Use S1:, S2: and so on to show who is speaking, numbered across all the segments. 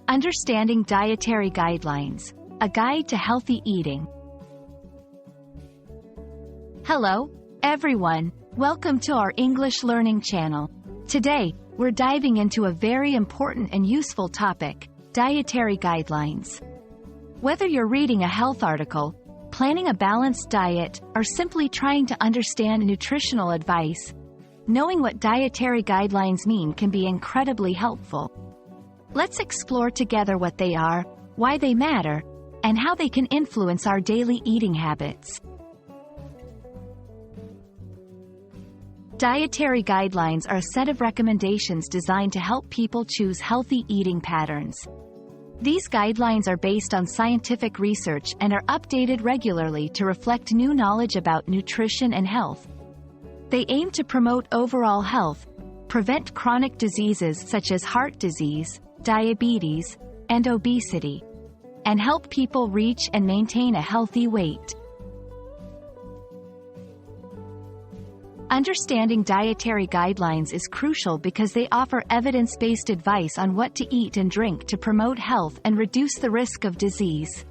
S1: Understanding Dietary Guidelines, a guide to healthy eating. Hello, everyone. Welcome to our English learning channel. Today, we're diving into a very important and useful topic, dietary guidelines. Whether you're reading a health article, planning a balanced diet, or simply trying to understand nutritional advice, knowing what dietary guidelines mean can be incredibly helpful. Let's explore together what they are, why they matter, and how they can influence our daily eating habits. Dietary guidelines are a set of recommendations designed to help people choose healthy eating patterns. These guidelines are based on scientific research and are updated regularly to reflect new knowledge about nutrition and health. They aim to promote overall health, prevent chronic diseases such as heart disease, diabetes, and obesity, and help people reach and maintain a healthy weight. Understanding dietary guidelines is crucial because they offer evidence-based advice on what to eat and drink to promote health and reduce the risk of disease.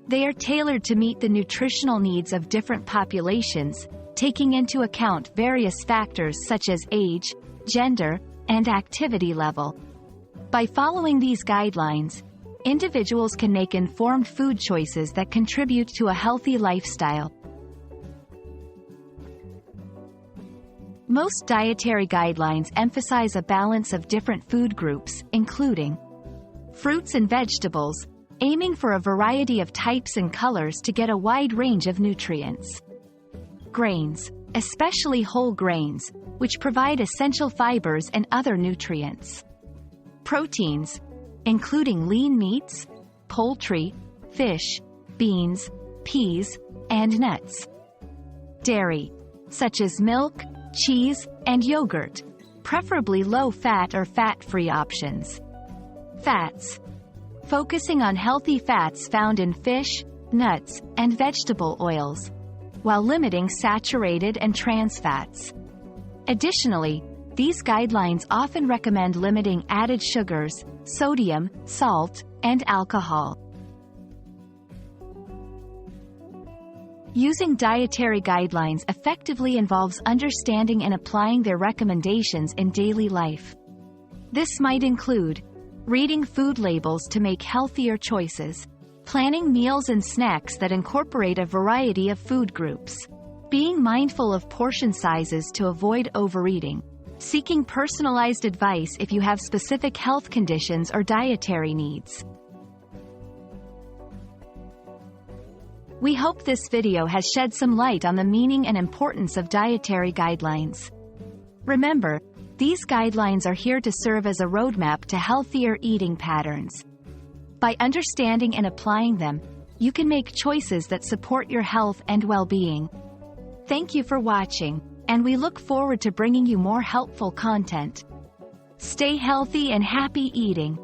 S1: They are tailored to meet the nutritional needs of different populations, taking into account various factors such as age, gender, and activity level. By following these guidelines, individuals can make informed food choices that contribute to a healthy lifestyle. Most dietary guidelines emphasize a balance of different food groups, including fruits and vegetables, aiming for a variety of types and colors to get a wide range of nutrients. Grains, especially whole grains, which provide essential fibers and other nutrients. Proteins, including lean meats, poultry, fish, beans, peas, and nuts. Dairy, such as milk, cheese, and yogurt, preferably low-fat or fat-free options. Fats, focusing on healthy fats found in fish, nuts, and vegetable oils, while limiting saturated and trans fats. Additionally, these guidelines often recommend limiting added sugars, sodium, salt, and alcohol. Using dietary guidelines effectively involves understanding and applying their recommendations in daily life. This might include reading food labels to make healthier choices, planning meals and snacks that incorporate a variety of food groups, being mindful of portion sizes to avoid overeating, seeking personalized advice if you have specific health conditions or dietary needs. We hope this video has shed some light on the meaning and importance of dietary guidelines. Remember, these guidelines are here to serve as a roadmap to healthier eating patterns. By understanding and applying them, you can make choices that support your health and well-being. Thank you for watching, and we look forward to bringing you more helpful content. Stay healthy and happy eating.